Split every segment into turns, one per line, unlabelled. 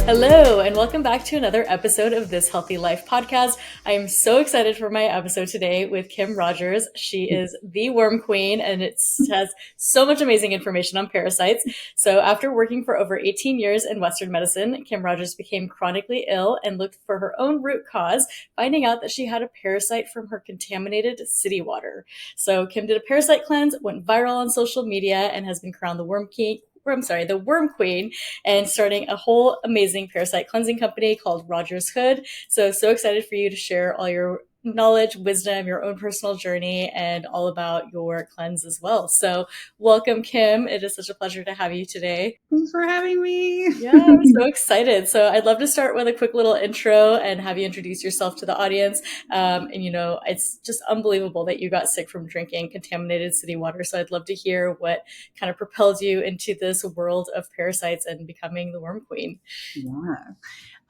Hello, and welcome back to another episode of This Healthy Life podcast. I am so excited for my episode today with Kim Rogers. She is the worm queen, and it has so much amazing information on parasites. So after working for over 18 years in Western medicine, Kim Rogers became chronically ill and looked for her own root cause, finding out that she had a parasite from her contaminated city water. So Kim did a parasite cleanse, went viral on social media, and has been crowned the worm queen, and starting a whole amazing parasite cleansing company called Rogers Hood. So excited for you to share all your knowledge, wisdom, your own personal journey, and all about your cleanse as well. So welcome, Kim. It is such a pleasure to have you today.
Thanks for having me.
Yeah, I'm so excited. So I'd love to start with a quick little intro and have you introduce yourself to the audience. It's just unbelievable that you got sick from drinking contaminated city water. So I'd love to hear what kind of propelled you into this world of parasites and becoming the worm queen.
Yeah.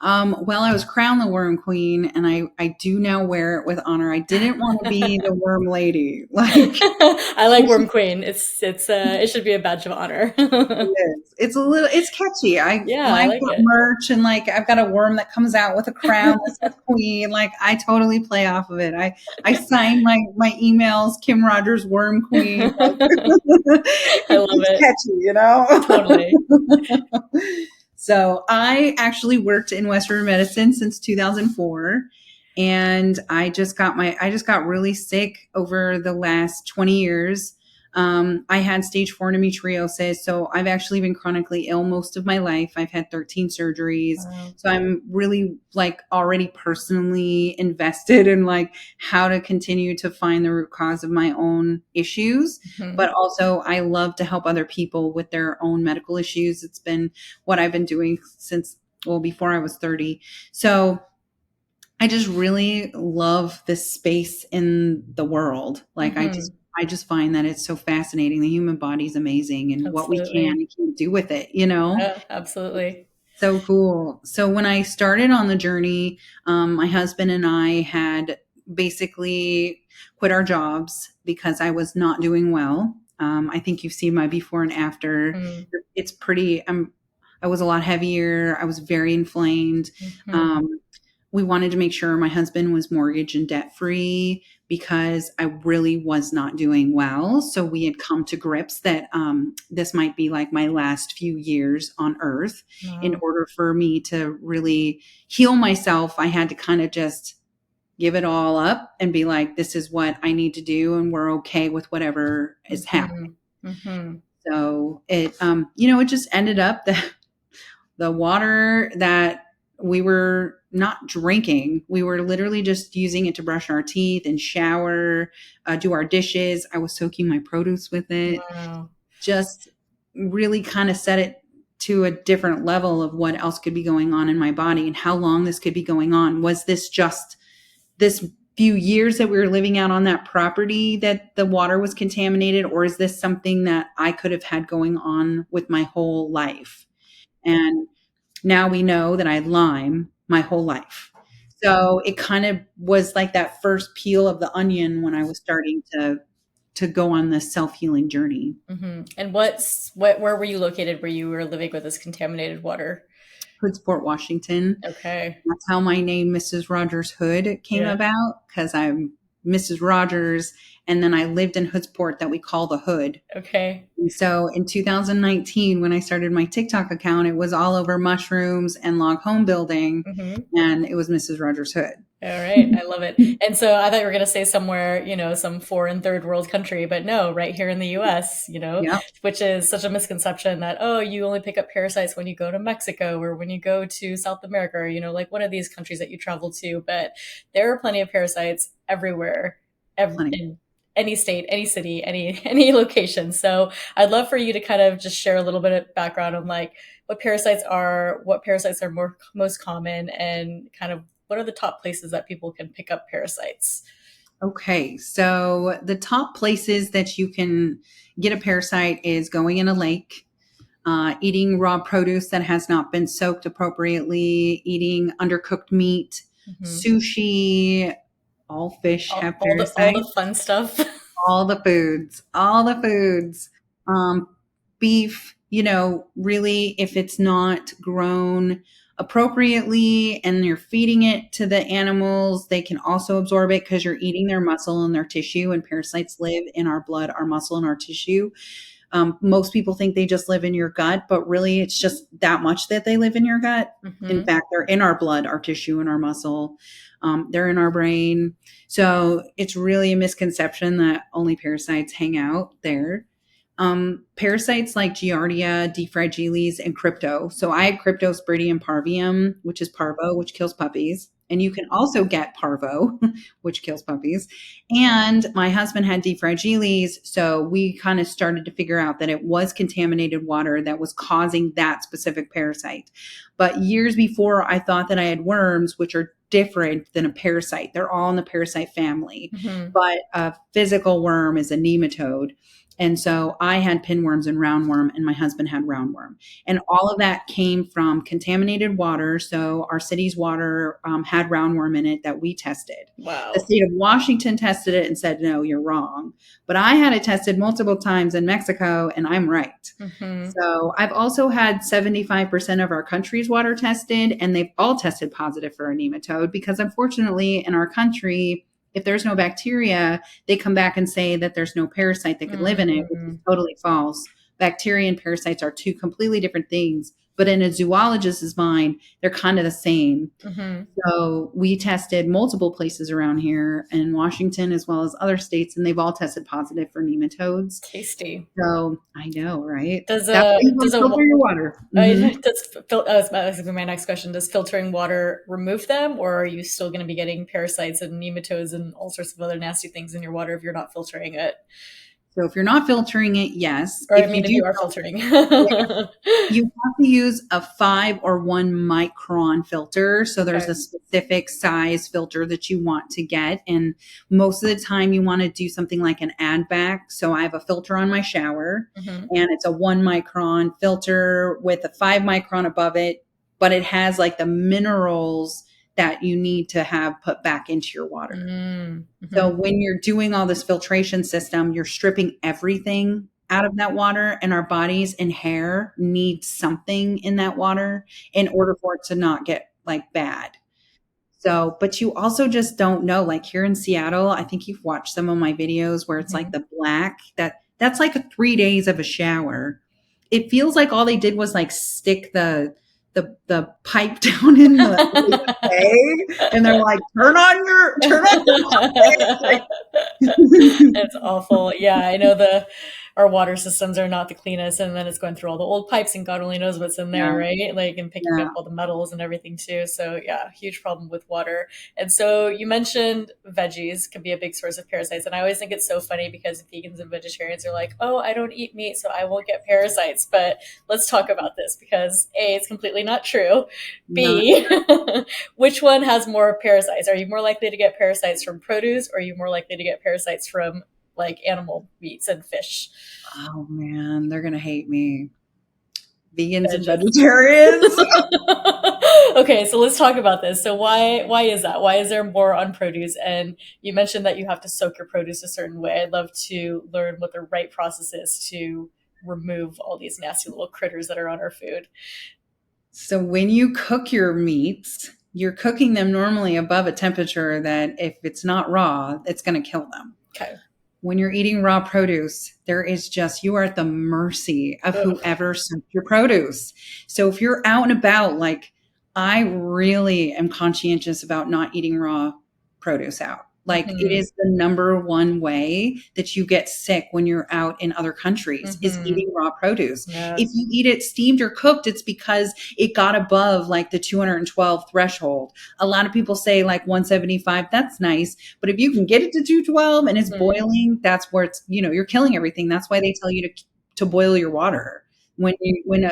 Well, I was crowned the worm queen, and I do now wear it with honor. I didn't want to be the worm lady.
I like worm queen. It should be a badge of honor.
It's catchy.
I like
got
it.
merch, and I've got a worm that comes out with a crown that says queen. I totally play off of it. I sign my emails, Kim Rogers Worm Queen.
I love it.
Catchy, you know?
Totally.
So I actually worked in Western medicine since 2004, and I just got really sick over the last 20 years. I had stage 4 endometriosis, so I've actually been chronically ill most of my life. I've had 13 surgeries. Wow. So I'm really already personally invested in how to continue to find the root cause of my own issues. Mm-hmm. But also I love to help other people with their own medical issues. It's been what I've been doing since, before I was 30. So I just really love this space in the world. Mm-hmm. I just find that it's so fascinating. The human body is amazing, and what we can and can't do with it, you know?
Yeah, absolutely.
So cool. So when I started on the journey, my husband and I had basically quit our jobs because I was not doing well. I think you've seen my before and after. Mm-hmm. It's pretty, I was a lot heavier. I was very inflamed. Mm-hmm. We wanted to make sure my husband was mortgage and debt free because I really was not doing well. So we had come to grips that this might be my last few years on earth. Wow. In order for me to really heal myself, I had to kind of just give it all up and be this is what I need to do. And we're okay with whatever is happening. Mm-hmm. So it, it just ended up that the water that we were not drinking, we were literally just using it to brush our teeth and shower, do our dishes. I was soaking my produce with it. Wow. Just really kind of set it to a different level of what else could be going on in my body and how long this could be going on. Was this just this few years that we were living out on that property that the water was contaminated, or is this something that I could have had going on with my whole life? And now we know that I had Lyme my whole life. So it kind of was like that first peel of the onion when I was starting to go on this self-healing journey.
Mm-hmm. And where were you located where you were living with this contaminated water?
Hoodsport, Washington.
Okay.
That's how my name, Mrs. Rogers Hood, came about, because I'm Mrs. Rogers. And then I lived in Hoodsport that we call the Hood.
Okay.
And so in 2019, when I started my TikTok account, it was all over mushrooms and log home building. Mm-hmm. And it was Mrs. Rogers Hood.
All right. I love it. And so I thought you were going to say somewhere, some foreign third world country, but no, right here in the US, yep. Which is such a misconception that, you only pick up parasites when you go to Mexico or when you go to South America, or, one of these countries that you travel to. But there are plenty of parasites everywhere, in any state, any city, any location. So I'd love for you to kind of just share a little bit of background on what parasites are most common, and kind of what are the top places that people can pick up parasites?
Okay, so the top places that you can get a parasite is going in a lake, eating raw produce that has not been soaked appropriately, eating undercooked meat, mm-hmm. sushi. All fish have parasites.
All the fun stuff.
All the foods. Beef, really, if it's not grown appropriately and you're feeding it to the animals, they can also absorb it because you're eating their muscle and their tissue. And parasites live in our blood, our muscle, and our tissue. Most people think they just live in your gut, but really it's just that much that they live in your gut.
Mm-hmm.
In fact, they're in our blood, our tissue, and our muscle. They're in our brain. So it's really a misconception that only parasites hang out there. Parasites like Giardia, D. fragilis, and Crypto. So I had Cryptosporidium parvium, which is parvo, which kills puppies. And you can also get parvo, which kills puppies. And my husband had D. fragilis. So we kind of started to figure out that it was contaminated water that was causing that specific parasite. But years before, I thought that I had worms, which are different than a parasite. They're all in the parasite family.
Mm-hmm.
But a physical worm is a nematode. And so I had pinworms and roundworm, and my husband had roundworm. And all of that came from contaminated water. So our city's water had roundworm in it that we tested.
Wow.
The state of Washington tested it and said, no, you're wrong. But I had it tested multiple times in Mexico, and I'm right.
Mm-hmm.
So I've also had 75% of our country's water tested, and they've all tested positive for a nematode because unfortunately in our country, if there's no bacteria, they come back and say that there's no parasite that could live in it, which is totally false. Bacteria and parasites are two completely different things, but in a zoologist's mind, they're kind of the same.
Mm-hmm.
So we tested multiple places around here in Washington as well as other states, and they've all tested positive for nematodes.
Tasty.
So I know, right?
Does
filter your water?
That was my next question. Does filtering water remove them, or are you still going to be getting parasites and nematodes and all sorts of other nasty things in your water if you're not filtering it?
So if you're not filtering it, yes.
Or if you are filtering.
You have to use a 5 or 1 micron filter. So there's a specific size filter that you want to get. And most of the time you want to do something like an add back. So I have a filter on my shower, and it's a 1 micron filter with a 5 micron above it, but it has like the minerals that you need to have put back into your water. Mm-hmm. So when you're doing all this filtration system, you're stripping everything out of that water, and our bodies and hair need something in that water in order for it to not get like bad. So, but you also just don't know, like here in Seattle, I think you've watched some of my videos where it's like the black, that's like 3 days of a shower. It feels like all they did was like stick the pipe down in the bay, and they're like, turn on your
It's awful. Yeah, I know our water systems are not the cleanest, and then it's going through all the old pipes, and God only knows what's in there, right? Like, and picking up all the metals and everything too. So yeah, huge problem with water. And so you mentioned veggies can be a big source of parasites, and I always think it's so funny because vegans and vegetarians are like, oh, I don't eat meat, so I won't get parasites. But let's talk about this because A, it's completely not true. B, which one has more parasites? Are you more likely to get parasites from produce, or are you more likely to get parasites from like animal meats and fish?
Oh man, they're gonna hate me. Vegans and vegetarians.
Okay, so let's talk about this. So why is that? Why is there more on produce? And you mentioned that you have to soak your produce a certain way. I'd love to learn what the right process is to remove all these nasty little critters that are on our food.
So when you cook your meats, you're cooking them normally above a temperature that if it's not raw, it's going to kill them.
Okay.
When you're eating raw produce, you are at the mercy of whoever soaked your produce. So if you're out and about, like I really am conscientious about not eating raw produce out. Like it is the number one way that you get sick when you're out in other countries is eating raw produce. Yes. If you eat it steamed or cooked, it's because it got above like the 212 threshold. A lot of people say like 175, that's nice. But if you can get it to 212 and it's boiling, that's where it's, you're killing everything. That's why they tell you to boil your water. When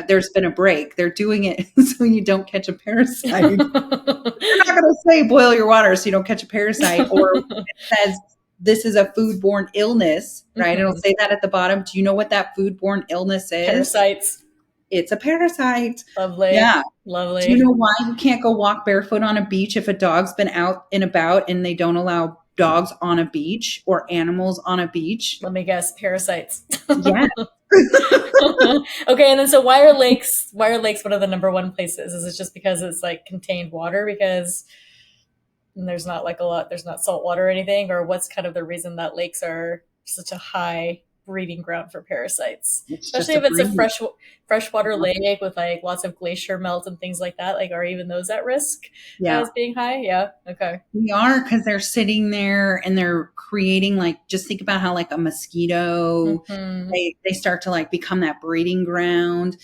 there's been a break, they're doing it so you don't catch a parasite. You're not going to say boil your water so you don't catch a parasite, or it says this is a foodborne illness, right? It'll say that at the bottom. Do you know what that foodborne illness is?
Parasites.
It's a parasite.
Lovely.
Yeah.
Lovely.
Do you know why you can't go walk barefoot on a beach if a dog's been out and about and they don't allow dogs on a beach or animals on a beach?
Let me guess, parasites.
Yeah.
Okay, and then so why are lakes one of the number one places? Is it just because it's like contained water because there's not like there's not salt water or anything, or what's kind of the reason that lakes are such a high breeding ground for parasites?
It's
Especially
just a
if it's a
breed.
freshwater lake with like lots of glacier melt and things like that. Like, are even those at risk
Yeah.
as being high? Yeah. Okay.
We are, because they're sitting there and they're creating, like, just think about how like a mosquito,
Hmm.
they start to like become that breeding ground.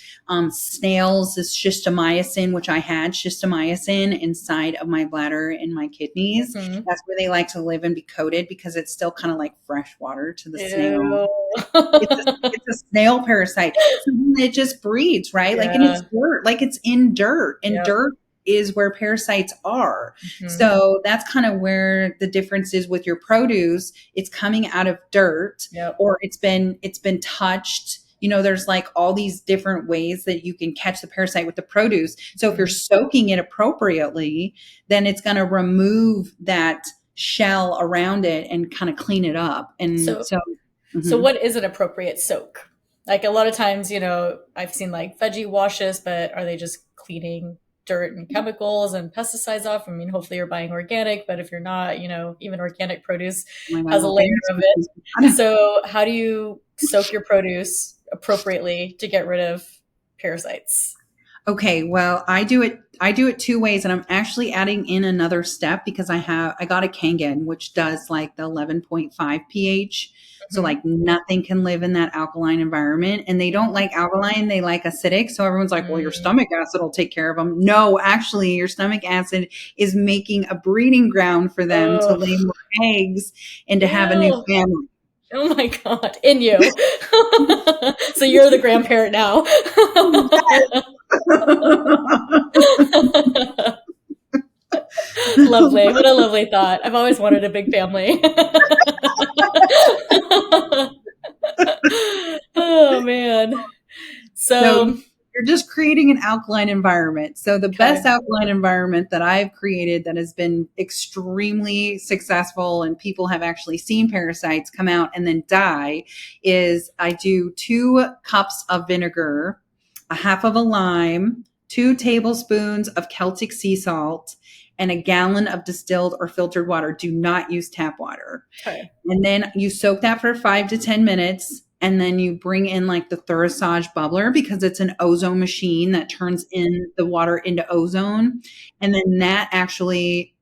Snails is schistomiacin, which I had schistomiacin inside of my bladder and my kidneys.
Hmm.
That's where they like to live and be coated because it's still kind of like fresh water to the snail.
Ew.
It's a snail parasite. So then it just breeds, right? Like, and
Yeah.
it's dirt, like it's in dirt, and
Yep.
dirt is where parasites are.
Hmm.
So that's kind of where the difference is with your produce. It's coming out of dirt,
Yep.
or it's been touched. There's like all these different ways that you can catch the parasite with the produce. So if you're
Mhm.
soaking it appropriately, then it's going to remove that shell around it and kind of clean it up. And
So
so,
So
mhm.
what is an appropriate soak? Like a lot of times, I've seen like veggie washes, but are they just cleaning dirt and chemicals and pesticides off? I mean, hopefully you're buying organic, but if you're not, even organic produce
Am I buying
has a layer
organic?
of it. So how do you soak your produce appropriately to get rid of parasites?
Okay, well, I do it two ways, and I'm actually adding in another step because I got a Kangen, which does like the 11.5 pH. So
Hmm.
like nothing can live in that alkaline environment, and they don't like alkaline, they like acidic. So everyone's like, "Well, your
Mm.
stomach acid will take care of them." No, actually, your stomach acid is making a breeding ground for them to
Oh,
lay more eggs and to have a new
ew.
family.
Oh my God. In you. So you're the grandparent now. Lovely. What a lovely thought. I've always wanted a big family. Oh man.
So
So,
you're just creating an alkaline environment. So the best
okay.
alkaline environment that I've created that has been extremely successful and people have actually seen parasites come out and then die is I do 2 cups of vinegar, a half of a lime, 2 tablespoons of Celtic sea salt, and a gallon of distilled or filtered water. Do not use tap water.
Okay.
And then you soak that for 5 to 10 minutes. And then you bring in like the Thurisage bubbler because it's an ozone machine that turns in the water into ozone. And then that actually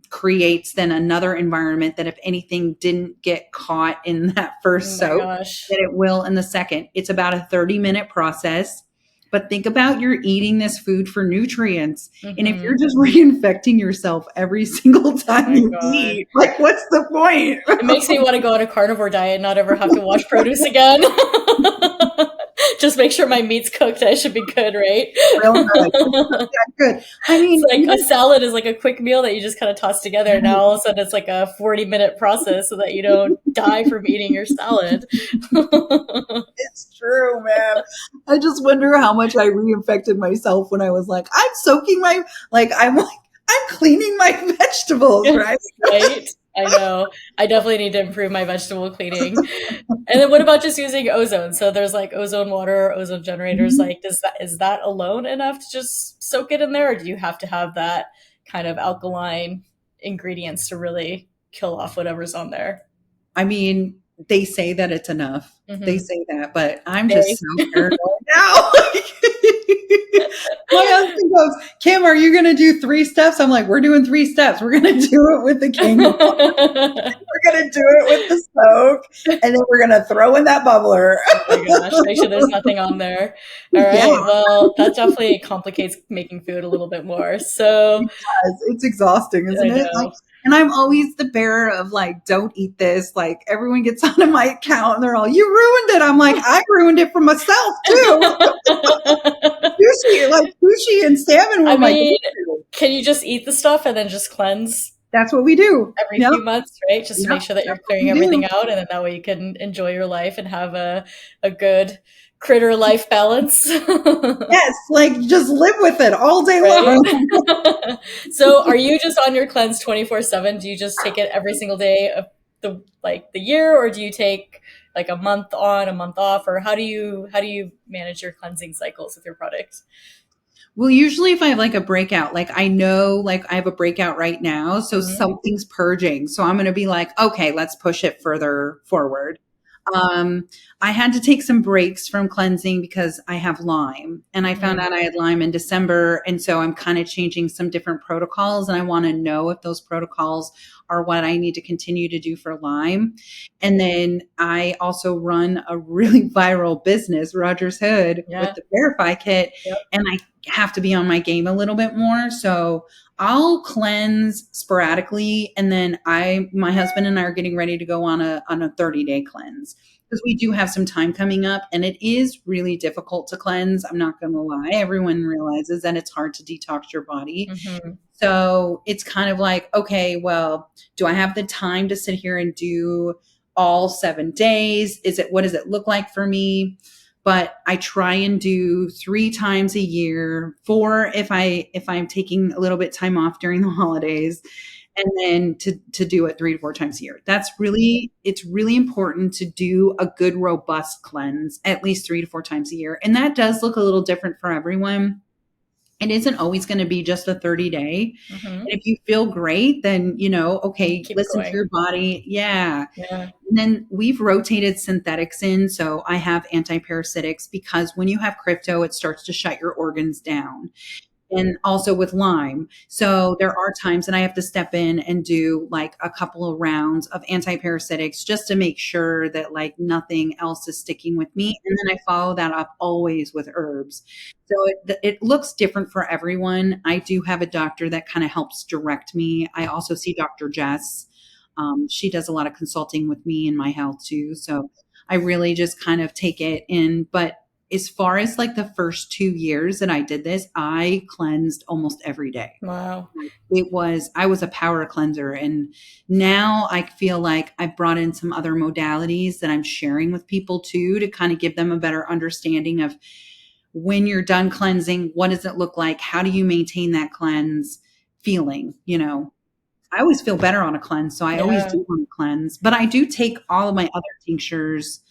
creates then another environment that if anything didn't get caught in that
Oh
first
my
soak,
gosh.
that it will in the second. It's about a 30-minute process. But think about you're eating this food for nutrients. And if
Hmm.
you're just reinfecting yourself every single
Oh
time
my
you
God.
eat, like what's the point?
It makes me want to go on a carnivore diet and not ever have to wash produce again. Just make sure my meat's cooked. I should be good, right?
Real good. Yeah, good. I
It's
mean,
like a salad is like a quick meal that you just kind of toss together. Now all of a sudden it's like a 40-minute process so that you don't die from eating your salad.
it's true, man. I just wonder how much I reinfected myself when I was like, I'm soaking my, I'm cleaning my vegetables, right?
Right? I know. I definitely need to improve my vegetable cleaning. And then what about just using ozone? So there's like ozone water, ozone generators.
Mhm.
Like, is that alone enough to just soak it in there, or do you have to have that kind of alkaline ingredients to really kill off whatever's on there?
I mean, they say that it's enough. They
Hmm.
say that, but I'm just
They.
so paranoid now. My husband goes, Kim, are you going to do 3 steps? I'm like, we're doing 3 steps. We're going to do it with the king.
Oh
We're going to do it with the soak. And then we're going to throw in that bubbler.
my gosh, make sure there's nothing on there. All
Yeah,
right. Well, that definitely complicates making food a little bit more. So
it's exhausting, isn't
I
it? Like,
know.
and I'm always the bearer of like, don't eat this. Like everyone gets onto my account and they're all, you ruined it. I'm like, I ruined it for myself too. Sushi and salmon
I
were my
mean,
go-to.
can you just eat the stuff and then just cleanse
That's what we do.
every
Yep.
few months, right? Just to
Yep.
make sure that you're
That's what
clearing
we
everything
do.
out, and then that way you can enjoy your life and have a good critter life balance.
Yes. Like just live with it all day
Right?
long.
So are you just on your cleanse 24/7? Do you just take it every single day the year, or do you take like a month on, a month off, or how do you manage your cleansing cycles with your product?
Well, usually if I have like a breakout, like I know like I have a breakout right now, so
Mm-hmm.
something's purging. So I'm going to be like, okay, let's push it further forward. Um, I had to take some breaks from cleansing because I have Lyme, and I found
Mm-hmm.
out I had Lyme in December. And so I'm kind of changing some different protocols, and I want to know if those protocols are what I need to continue to do for Lyme. And then I also run a really viral business, Rogers Hood, with
Yeah.
the Parafy kit,
Yep.
and I have to be on my game a little bit more. So I'll cleanse sporadically, and then my husband and I are getting ready to go on a 30-day cleanse because we do have some time coming up, and it is really difficult to cleanse. I'm not going to lie. Everyone realizes that it's hard to detox your body.
Mm-hmm.
So it's kind of like, okay, well, do I have the time to sit here and do all 7 days? What does it look like for me? But I try and do 3 times a year, 4 if I'm taking a little bit time off during the holidays, and then to do it 3 to 4 times a year. It's really important to do a good robust cleanse at least 3 to 4 times a year. And that does look a little different for everyone. It isn't always going to be just a 30-day.
Mm-hmm.
And if you feel great, then, okay,
Keep it
listen to
going.
your body. Yeah.
Yeah.
And then we've rotated synthetics in. So I have antiparasitics because when you have crypto, it starts to shut your organs down, and also with Lyme. So there are times and I have to step in and do like a couple of rounds of antiparasitics just to make sure that like nothing else is sticking with me. And then I follow that up always with herbs. So it looks different for everyone. I do have a doctor that kind of helps direct me. I also see Dr. Jess. She does a lot of consulting with me and my health too. So I really just kind of take it in. But as far as like the first 2 years that I did this, I cleansed almost every day.
Wow.
I was a power cleanser. And now I feel like I've brought in some other modalities that I'm sharing with people too, to kind of give them a better understanding of when you're done cleansing, what does it look like? How do you maintain that cleanse feeling? I always feel better on a cleanse, so I always
Yeah.
do want to cleanse. But I do take all of my other tinctures,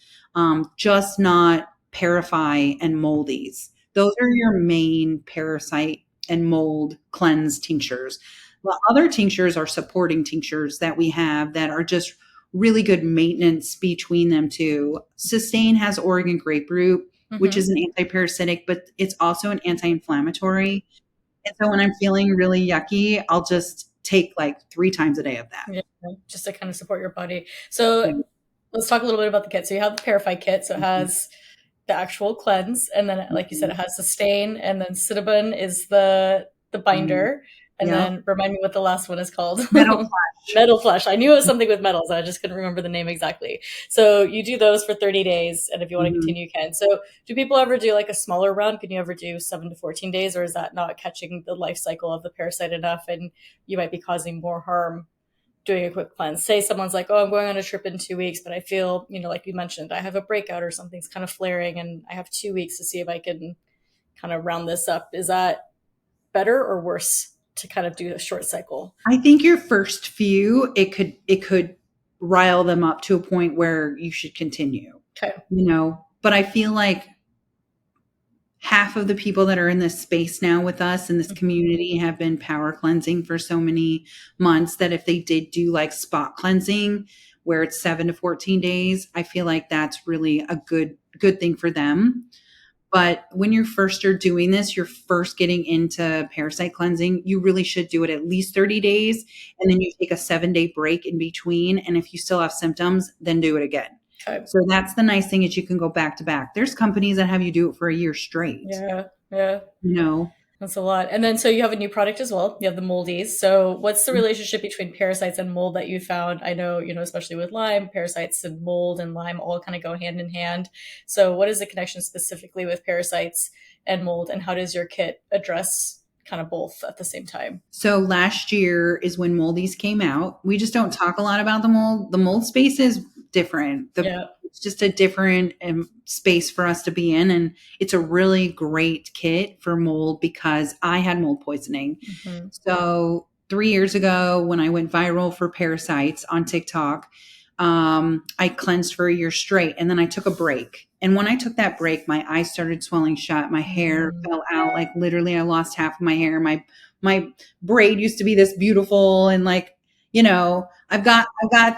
just not Parafy and moldies. Those are your main parasite and mold cleanse tinctures. The other tinctures are supporting tinctures that we have that are just really good maintenance between them too. Sustain has Oregon grapefruit, which
Mm-hmm.
is an antiparasitic, but it's also an anti-inflammatory. And so when I'm feeling really yucky, I'll just take like 3 times a day of that.
Yeah. Just to kind of support your body. So
Yeah.
let's talk a little bit about the kit. So you have the Parafy kit. So it
Mhm.
has the actual cleanse, and then, like you said,
Mhm.
it has sustain, and then cinnamon is the
Mhm.
binder, and
Yep.
then remind me what the last one is called.
Metal flash.
Metal flesh. I knew it was something with metals. I just couldn't remember the name exactly. So you do those for 30 days, and if you want to
Mhm.
continue, you can. So do people ever do like a smaller run? Can you ever do 7 to 14 days, or is that not catching the life cycle of the parasite enough, and you might be causing more harm doing a quick cleanse? Say someone's like, oh, I'm going on a trip in 2 weeks, but I feel, like you mentioned, I have a breakout or something's kind of flaring, and I have 2 weeks to see if I can kind of round this up. Is that better or worse to kind of do a short cycle?
I think your first few, it could rile them up to a point where you should continue,
Okay.
but I feel like half of the people that are in this space now with us in this community have been power cleansing for so many months that if they did do like spot cleansing where it's 7 to 14 days, I feel like that's really a good thing for them. But when you first are doing this, you're first getting into parasite cleansing, you really should do it at least 30 days. And then you take a 7-day break in between. And if you still have symptoms, then do it again.
Okay.
So that's the nice thing, is you can go back to back. There's companies that have you do it for a year straight.
Yeah. Yeah.
You know,
That's a lot. And then, so you have a new product as well. You have the moldies. So what's the relationship between parasites and mold that you found? I know, especially with Lyme, parasites and mold and Lyme all kind of go hand in hand. So what is the connection specifically with parasites and mold, and how does your kit address kind of both at the same time?
So last year is when moldies came out. We just don't talk a lot about the mold. The mold space is different.
Yeah.
It's just a different space for us to be in. And it's a really great kit for mold because I had mold poisoning.
Mm-hmm.
So 3 years ago, when I went viral for parasites on TikTok, I cleansed for a year straight, and then I took a break. And when I took that break, my eyes started swelling shut. My hair fell out. Like literally, I lost half of my hair. My braid used to be this beautiful, and like, I've got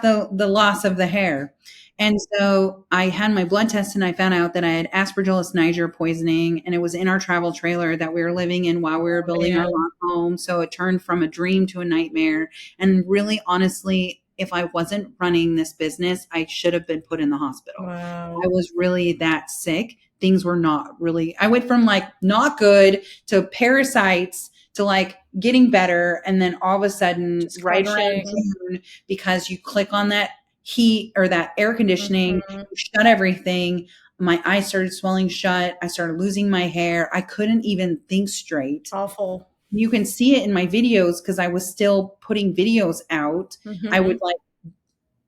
the loss of the hair. And so I had my blood test, and I found out that I had Aspergillus niger poisoning, and it was in our travel trailer that we were living in while we were building our log home. So it turned from a dream to a nightmare. And really, honestly, if I wasn't running this business, I should have been put in the hospital.
Wow.
I was really that sick. Things were not really, I went from like not good to parasites to like getting better. And then all of a sudden,
Just
right around
crashing.
June, because you click on that heat or that air conditioning, you shut everything. My eyes started swelling shut. I started losing my hair. I couldn't even think straight.
Awful.
You can see it in my videos because I was still putting videos out. I would like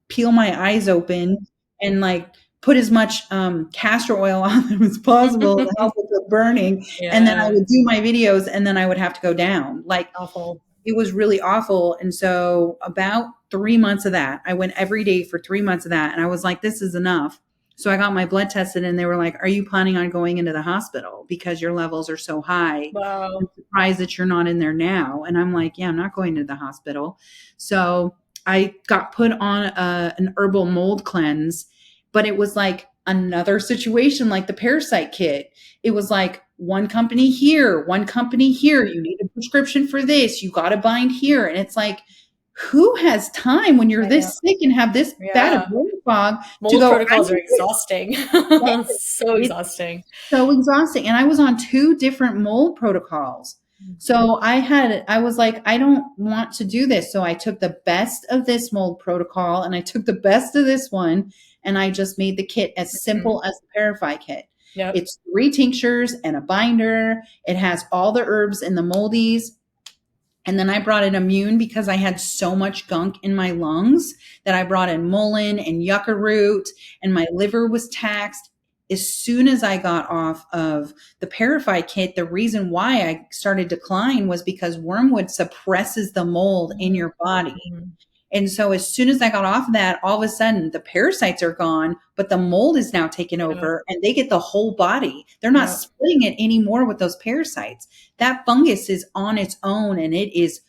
peel my eyes open and like put as much castor oil on them as possible to help with the burning.
Yeah.
And then I would do my videos, and then I would have to go down. Like,
awful.
It was really awful. And so about 3 months of that, I went every day for 3 months of that. And I was like, this is enough. So I got my blood tested, and they were like, are you planning on going into the hospital because your levels are so high?
Wow.
I'm surprised that you're not in there now. And I'm like, yeah, I'm not going to the hospital. So I got put on an herbal mold cleanse, but it was like another situation like the parasite kit. It was like one company here, one company here. You need a prescription for this. You got to bind here. And it's like, who has time when you're this sick and have this bad of brain fog
mold
to go?
Protocols are exhausting. So exhausting.
So exhausting. And I was on 2 different mold protocols. So I was like, I don't want to do this. So I took the best of this mold protocol, and I took the best of this one, and I just made the kit as simple as the Parafy kit.
Yep.
It's 3 tinctures and a binder. It has all the herbs and the moldies. And then I brought in immune because I had so much gunk in my lungs that I brought in mullein and yucca root, and my liver was taxed. As soon as I got off of the Parafy kit, the reason why I started decline was because wormwood suppresses the mold in your body. And so as soon as I got off of that, all of a sudden the parasites are gone, but the mold is now taken over, and they get the whole body. They're not splitting it anymore with those parasites. That fungus is on its own, and it is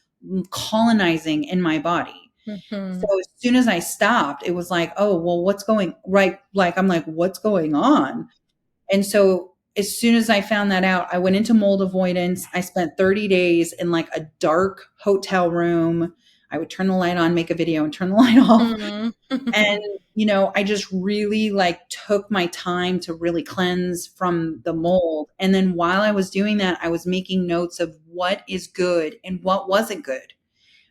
colonizing in my body. So as soon as I stopped, it was like, oh, well, what's going right? Like, I'm like, what's going on? And so as soon as I found that out, I went into mold avoidance. I spent 30 days in like a dark hotel room. I would turn the light on, make a video, and turn the light off. And, I just really like took my time to really cleanse from the mold. And then while I was doing that, I was making notes of what is good and what wasn't good,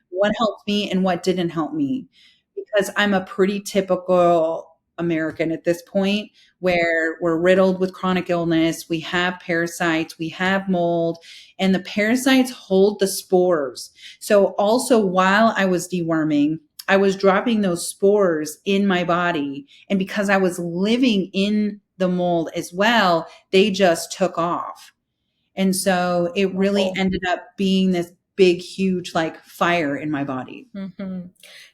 what helped me and what didn't help me, because I'm a pretty typical American at this point, where we're riddled with chronic illness. We have parasites, we have mold, and the parasites hold the spores. So also while I was deworming, I was dropping those spores in my body. And because I was living in the mold as well, they just took off. And so it really ended up being this big, huge, like fire in my body.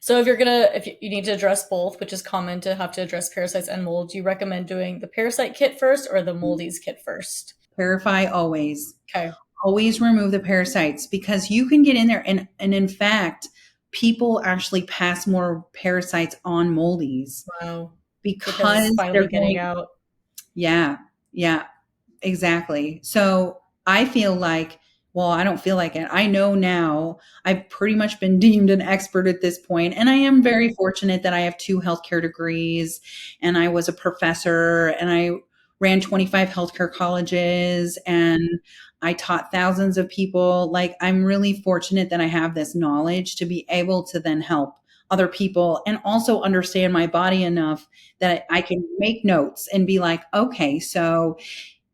So if you need to address both, which is common to have to address parasites and mold, do you recommend doing the parasite kit first or the moldies kit first?
Parafy always.
Okay.
Always remove the parasites, because you can get in there. And in fact, people actually pass more parasites on moldies.
Wow.
Because
they're getting out.
Yeah. Yeah, exactly. So I feel like, well, I don't feel like it. I know now I've pretty much been deemed an expert at this point. And I am very fortunate that I have 2 healthcare degrees, and I was a professor, and I ran 25 healthcare colleges, and I taught thousands of people. Like, I'm really fortunate that I have this knowledge to be able to then help other people, and also understand my body enough that I can make notes and be like, okay, so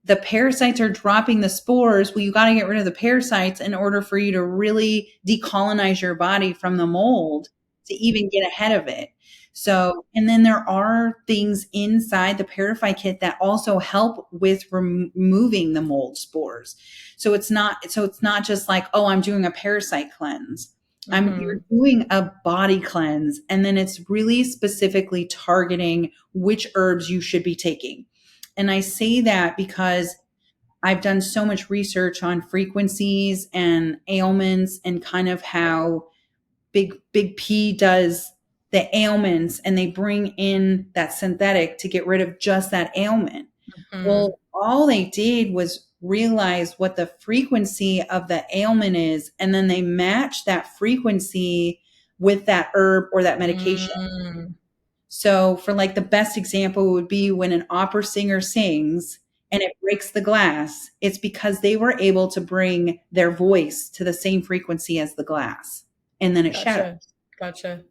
the parasites are dropping the spores. Well, you got to get rid of the parasites in order for you to really decolonize your body from the mold to even get ahead of it. So, and then there are things inside the Parafy kit that also help with removing the mold spores. So it's not just like, oh, I'm doing a parasite cleanse. You're
Mm-hmm.
doing a body cleanse, and then it's really specifically targeting which herbs you should be taking. And I say that because I've done so much research on frequencies and ailments and kind of how big P does the ailments, and they bring in that synthetic to get rid of just that ailment.
Mm-hmm.
Well, all they did was realize what the frequency of the ailment is, and then they match that frequency with that herb or that medication.
Mm.
So, for like the best example would be when an opera singer sings and it breaks the glass, it's because they were able to bring their voice to the same frequency as the glass, and then it shatters.
Gotcha. Gotcha.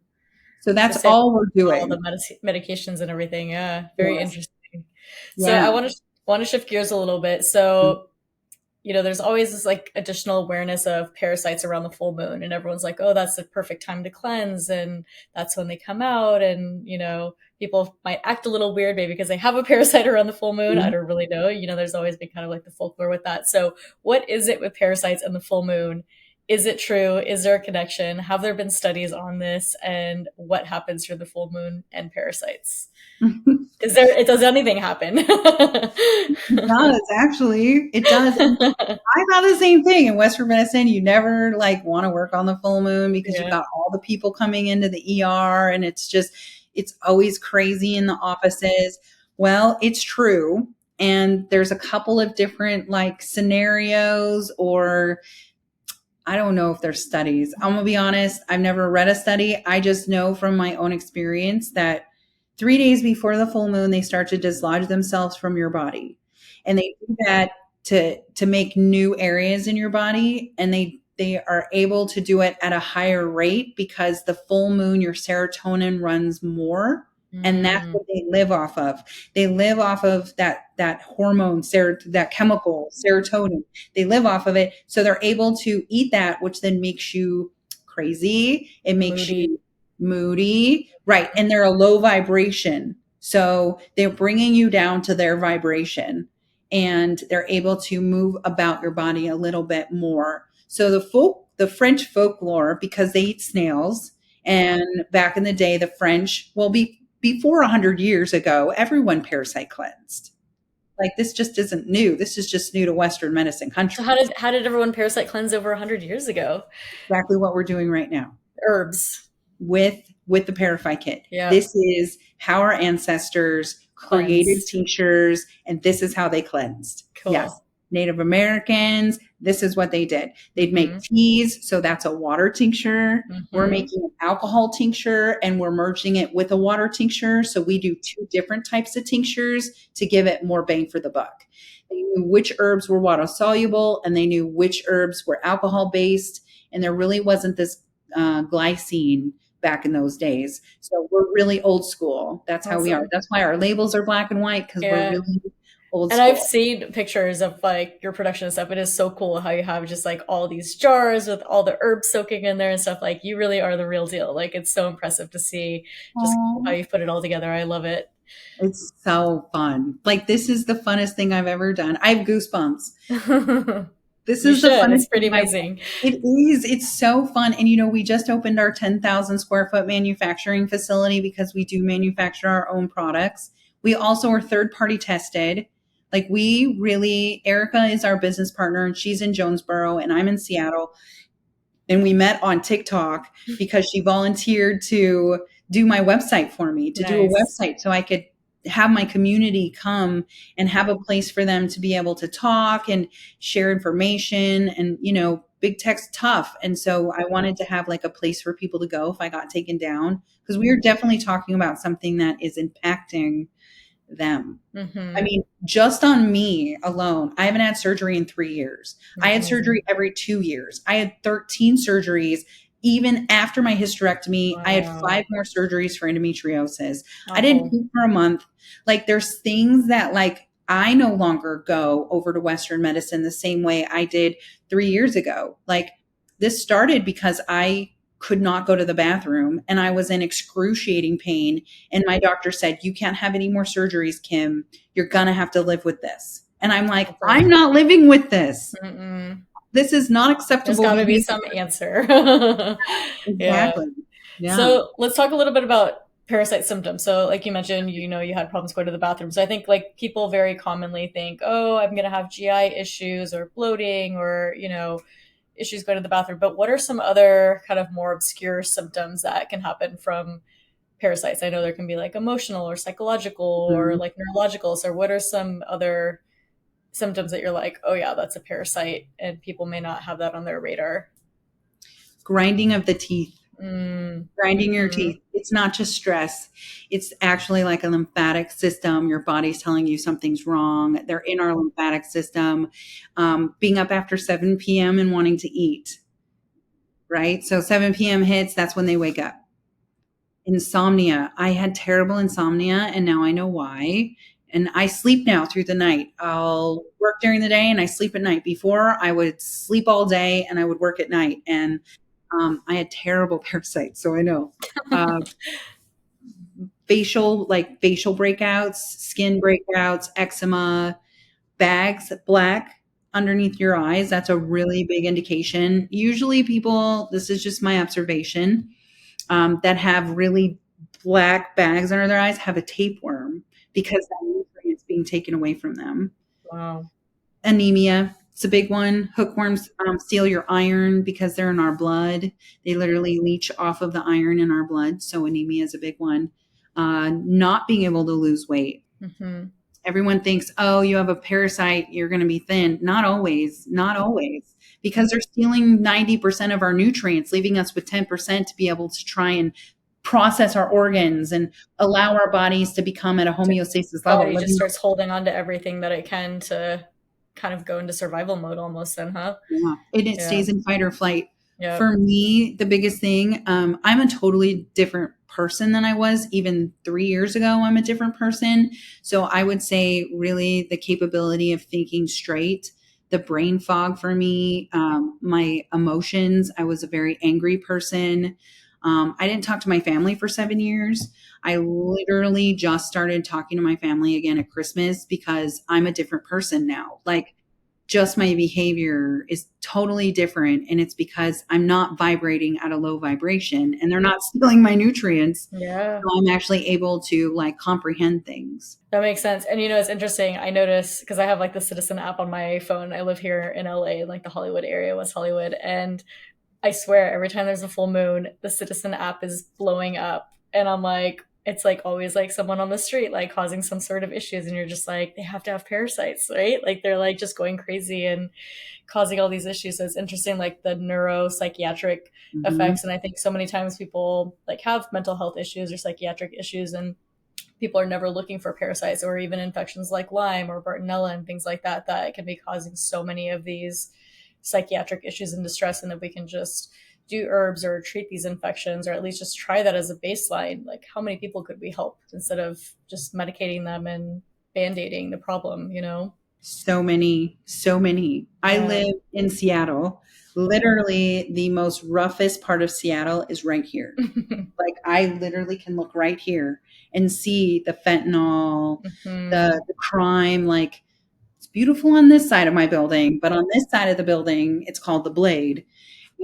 So,
So
that's
same
all we're
with all the
doing.
medications and everything. Yeah, very
Yes.
interesting. So I
Yeah.
want to shift gears a little bit. So there's always this like additional awareness of parasites around the full moon, and everyone's like, oh, that's the perfect time to cleanse, and that's when they come out, and people might act a little weird maybe because they have a parasite around the full moon. I don't really know. There's always been kind of like the folklore with that. So what is it with parasites and the full moon? Is it true? Is there a connection? Have there been studies on this? And what happens through the full moon and parasites? Does anything happen?
It does, actually. It does. I thought the same thing. In Western medicine, you never like want to work on the full moon because you've
Yeah.
got all the people coming into the ER, and it's always crazy in the offices. Well, it's true. And there's a couple of different like scenarios, or I don't know if there's studies. I'm gonna be honest, I've never read a study. I just know from my own experience that 3 days before the full moon, they start to dislodge themselves from your body. And they do that to make new areas in your body. And they are able to do it at a higher rate because the full moon, your serotonin runs more. And that's
Mm,
what they live off of. They live off of that hormone, that chemical, serotonin. They live off of it. So they're able to eat that, which then makes you crazy. It makes
moody.
you moody. Right. And they're a low vibration. So they're bringing you down to their vibration, and they're able to move about your body a little bit more. So the French folklore, because they eat snails, and back in the day, the French, before 100 years ago, everyone parasite cleansed. Like, this just isn't new. This is just new to Western medicine
So how
countries.
did everyone parasite cleanse over 100 years ago?
Exactly what we're doing right now
Herbs.
with the Parafy kit.
Yeah.
This is how our ancestors created
Cleansed.
tinctures, and this is how they cleansed. Yes.
Cool.
Native Americans, this is what they did. They'd make
Mm-hmm.
teas, so that's a water tincture. We're
Mm-hmm.
making an alcohol tincture, and we're merging it with a water tincture. So we do two different types of tinctures to give it more bang for the buck. They knew which herbs were water soluble, and they knew which herbs were alcohol based, and there really wasn't this glycine back in those days. So we're really old school. That's how we are.
Awesome.
That's why our labels are black and white, because we're
Yeah.
really old
And I've
school.
seen pictures of like your production and stuff. It is so cool how you have just like all these jars with all the herbs soaking in there and stuff. Like you really are the real deal. Like it's so impressive to see just how
Aww.
you've put it all together. I love it.
It's so fun. Like, this is the funnest thing I've ever done. I have goosebumps. This
You
is the
should. It's
funnest
pretty
thing
amazing.
it is. It's so fun. And, we just opened our 10,000 square foot manufacturing facility because we do manufacture our own products. We also are third party tested. Like, Erica is our business partner, and she's in Jonesboro and I'm in Seattle. And we met on TikTok because she volunteered to do my website for me, to do a
Nice.
website so I could have my community come and have a place for them to be able to talk and share information. And, big tech's tough. And so I wanted to have like a place for people to go if I got taken down, because we are definitely talking about something that is impacting them. I
Mm-hmm.
mean, just on me alone, I haven't had surgery in 3 years. I
That's
had
amazing.
surgery every 2 years. I had 13 surgeries. Even after my hysterectomy, I had
Wow.
5 more surgeries for endometriosis. I didn't
Awful.
poop for a month. Like, there's things that, like, I no longer go over to Western medicine the same way I did 3 years ago. Like, this started because I could not go to the bathroom and I was in excruciating pain. And my doctor said, "You can't have any more surgeries, Kim. You're going to have to live with this." And I'm like,
Awful.
I'm not living with this.
Mm-mm.
this is not
There's
acceptable
got to be
behavior.
some answer. Yeah.
Exactly. Yeah.
So let's talk a little bit about parasite symptoms. So like you mentioned, you had problems going to the bathroom. So I think like people very commonly think, oh, I'm going to have GI issues or bloating or, issues going to the bathroom. But what are some other kind of more obscure symptoms that can happen from parasites? I know there can be like emotional or psychological or
Mhm.
like neurological. So what are some other symptoms that you're like, oh yeah, that's a parasite and people may not have that on their radar?
Grinding of the teeth.
Mm,
Grinding your
hmm.
teeth. It's not just stress. It's actually like a lymphatic system. Your body's telling you something's wrong. They're in our lymphatic system. Being up after 7 p.m. and wanting to eat, right? So 7 p.m. hits, that's when they wake up. Insomnia. I had terrible insomnia and now I know why. And I sleep now through the night. I'll work during the day and I sleep at night. Before I would sleep all day and I would work at night. And I had terrible parasites, so I know. Uh, facial breakouts, skin breakouts, eczema, bags, black underneath your eyes. That's a really big indication. Usually, people, this is just my observation, that have really black bags under their eyes have a tapeworm because that nutrient's being taken away from them.
Wow.
Anemia, it's a big one. Hookworms steal your iron because they're in our blood. They literally leach off of the iron in our blood. So anemia is a big one. Not being able to lose weight.
Hmm.
Everyone thinks, oh, you have a parasite, you're going to be thin. Not always, not always, because they're stealing 90% of our nutrients, leaving us with 10% to be able to try and process our organs and allow our bodies to become at a homeostasis level.
Body just starts holding on to everything that it can to kind of go into survival mode almost then, huh?
Yeah. And it
Yeah.
stays in fight or flight.
Yeah.
For me, the biggest thing, I'm a totally different person than I was even 3 years ago. I'm a different person. So I would say really the capability of thinking straight, the brain fog for me, my emotions. I was a very angry person. I didn't talk to my family for 7 years. I literally just started talking to my family again at Christmas because I'm a different person now. Like, just my behavior is totally different. And it's because I'm not vibrating at a low vibration and they're not stealing my nutrients.
Yeah.
So I'm actually able to like comprehend things.
That makes sense. And it's interesting. I notice because I have like the Citizen app on my phone. I live here in LA, like the Hollywood area, West Hollywood. And I swear every time there's a full moon, the Citizen app is blowing up. And I'm like, it's like always like someone on the street, like causing some sort of issues. And you're just like, they have to have parasites, right? Like they're like just going crazy and causing all these issues. So it's interesting, like the neuropsychiatric
Mm-hmm.
effects. And I think so many times people like have mental health issues or psychiatric issues and people are never looking for parasites or even infections like Lyme or Bartonella and things like that that can be causing so many of these psychiatric issues and distress. And if we can just do herbs or treat these infections or at least just try that as a baseline, like how many people could we help instead of just medicating them and band-aiding the problem?
So many, so many. I
Yeah.
live in Seattle. Literally, the most roughest part of Seattle is right here. Like, I literally can look right here and see the fentanyl,
Hmm.
the crime. Like, it's beautiful on this side of my building, but on this side of the building, it's called the Blade.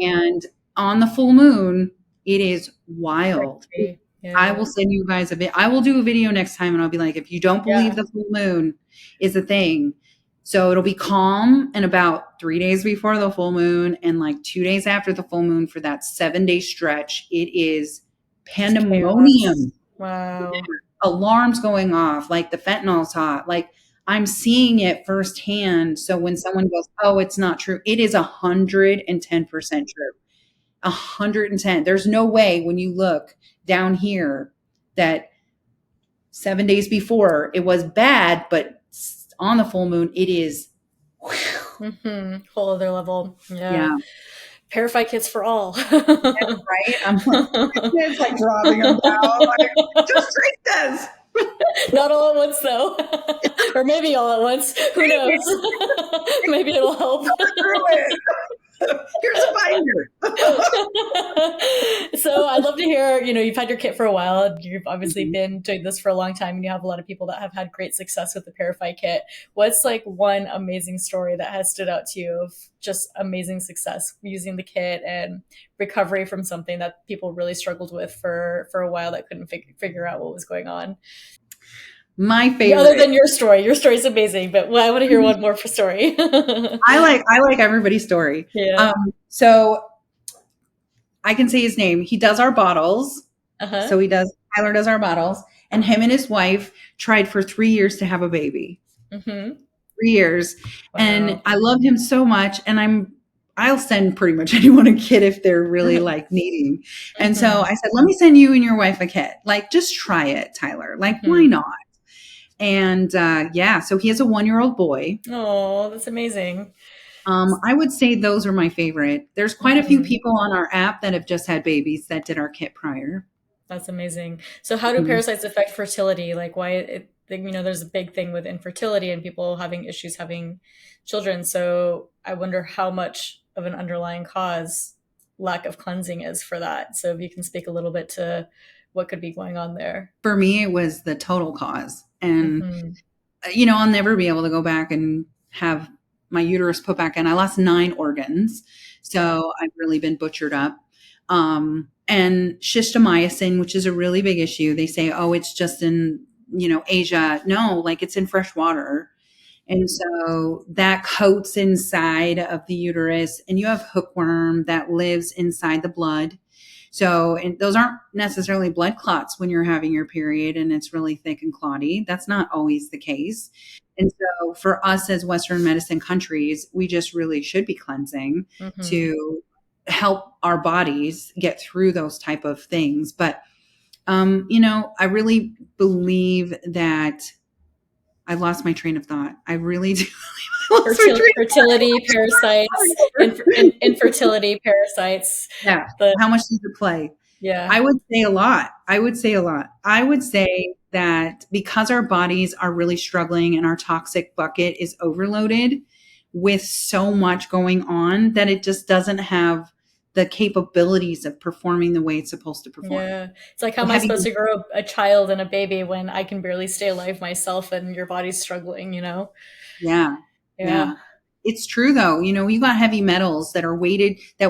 And on the full moon, it is wild.
Crazy.
I
Yeah.
will send you guys a bit. I will do a video next time and I'll be like, if you don't believe
Yeah.
the full moon is a thing. So it'll be calm and about 3 days before the full moon and like 2 days after the full moon for that 7 day stretch. It is
Just chaos.
pandemonium.
Wow.
Alarms going off, like the fentanyl's hot. Like, I'm seeing it firsthand. So when someone goes, oh, it's not true, it is 110% true. 110. There's no way when you look down here that 7 days before it was bad, but on the full moon, it is.
Whole other level. Yeah.
Yeah,
Parafy kits for all.
right. I'm like, it's like dropping them down. Like, just drink this.
Not all at once, though. Or maybe all at once. Who knows? Maybe it'll help.
Through it. Here's a binder.
So I'd love to hear, you've had your kit for a while. You've obviously been doing this for a long time and you have a lot of people that have had great success with the Parafy kit. What's like one amazing story that has stood out to you of just amazing success using the kit and recovery from something that people really struggled with for a while that couldn't figure out what was going on?
My favorite.
Other than your story is amazing, but I want to hear one more for story.
I like everybody's story.
Yeah.
So I can say his name. He does our bottles.
Uh-huh.
So Tyler does our bottles, and him and his wife tried for 3 years to have a baby.
Mm-hmm.
3 years.
Wow.
And I love him so much. And I'll send pretty much anyone a kit if they're really like needing. And so I said, let me send you and your wife a kit. Like, just try it, Tyler. Like, why not? And so he has a 1-year-old boy.
Oh, that's amazing.
I would say those are my favorite. There's quite a few people on our app that have just had babies that did our kit prior.
That's amazing. So how do parasites affect fertility? Like why, there's a big thing with infertility and people having issues having children. So I wonder how much of an underlying cause lack of cleansing is for that. So if you can speak a little bit to what could be going on there.
For me, it was the total cause. And, I'll never be able to go back and have my uterus put back in. I lost 9 organs. So I've really been butchered up. And schistomiasin, which is a really big issue. They say, oh, it's just in, Asia. No, like it's in fresh water. And so that coats inside of the uterus, and you have hookworm that lives inside the blood. So, and those aren't necessarily blood clots when you're having your period and it's really thick and clotty. That's not always the case. And so for us as Western medicine countries, we just really should be cleansing to help our bodies get through those type of things. But, I really believe that I lost my train of thought. I really do.
Fertility, parasites, infertility, parasites.
Yeah. How much does it play?
Yeah.
I would say a lot. I would say that because our bodies are really struggling and our toxic bucket is overloaded with so much going on that it just doesn't have the capabilities of performing the way it's supposed to perform.
Yeah. It's like, how am I supposed to grow a child and a baby when I can barely stay alive myself and your body's struggling,
Yeah. It's true though. You got heavy metals that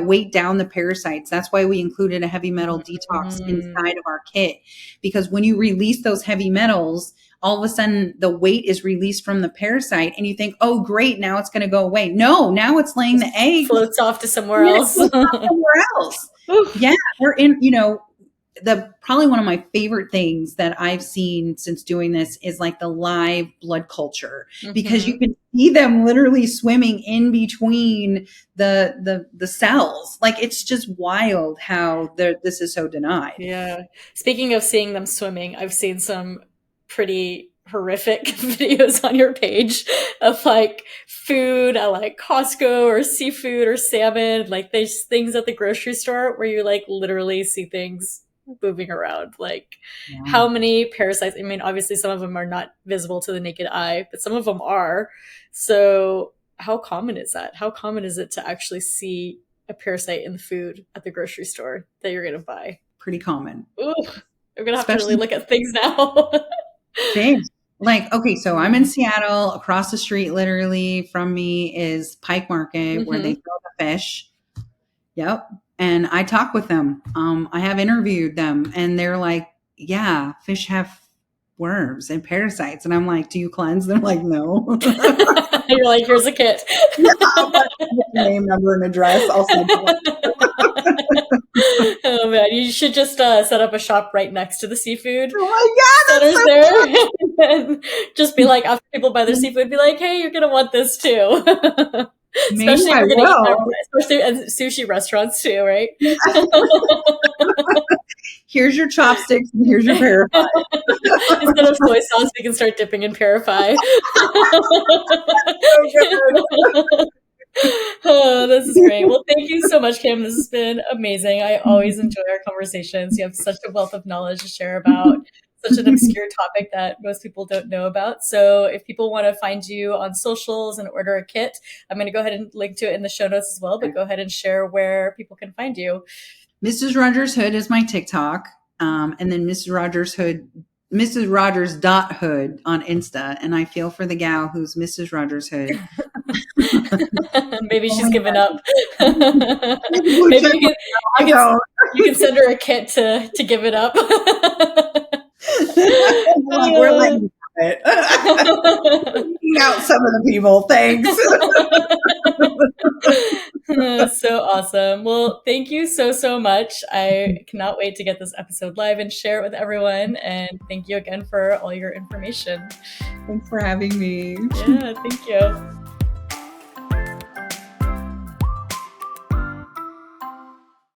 weight down the parasites. That's why we included a heavy metal detox inside of our kit, because when you release those heavy metals, all of a sudden the weight is released from the parasite and you think, oh, great. Now it's going to go away. No, now it's laying the egg.
Floats off to somewhere else.
Yeah. We're in, probably one of my favorite things that I've seen since doing this is like the live blood culture, because you can see them literally swimming in between the cells. Like, it's just wild how this is so denied.
Yeah. Speaking of seeing them swimming, I've seen some pretty horrific videos on your page of like food at like Costco or seafood or salmon. Like there's things at the grocery store where you like literally see things moving around. Like how many parasites? I mean, obviously some of them are not visible to the naked eye, but some of them are. So how common is that? How common is it to actually see a parasite in the food at the grocery store that you're going to buy?
Pretty common.
Ooh, I'm going to have to really look at things now.
Thanks. Like, okay, so I'm in Seattle. Across the street, literally from me, is Pike Market, where they sell the fish. Yep. And I talk with them. I have interviewed them, and they're like, yeah, fish have worms and parasites. And I'm like, do you cleanse? They're like, no.
You're like, here's a kit.
Name, number, and address. I'll send
Oh man, you should just set up a shop right next to the seafood.
Oh my God, that's so
there. And just be like, after people buy their seafood, be like, hey, you're gonna want this too. Especially at sushi restaurants too, right?
Here's your chopsticks and here's your Parafy.
Instead of soy sauce, we can start dipping in Parafy. Oh, this is great. Well, thank you so much, Kim. This has been amazing. I always enjoy our conversations. You have such a wealth of knowledge to share about such an obscure topic that most people don't know about. So if people want to find you on socials and order a kit, I'm going to go ahead and link to it in the show notes as well, but go ahead and share where people can find you.
Mrs. Rogers Hood is my TikTok. And then Mrs. Rogers.hood on Insta. And I feel for the gal who's Mrs. Rogers Hood.
Maybe she's given up. Maybe you can send her a kit to give it up.
Like, we're letting it out some of the people. Thanks.
So awesome. Well, thank you so much. I cannot wait to get this episode live and share it with everyone. And thank you again for all your information.
Thanks for having me.
Yeah, thank you.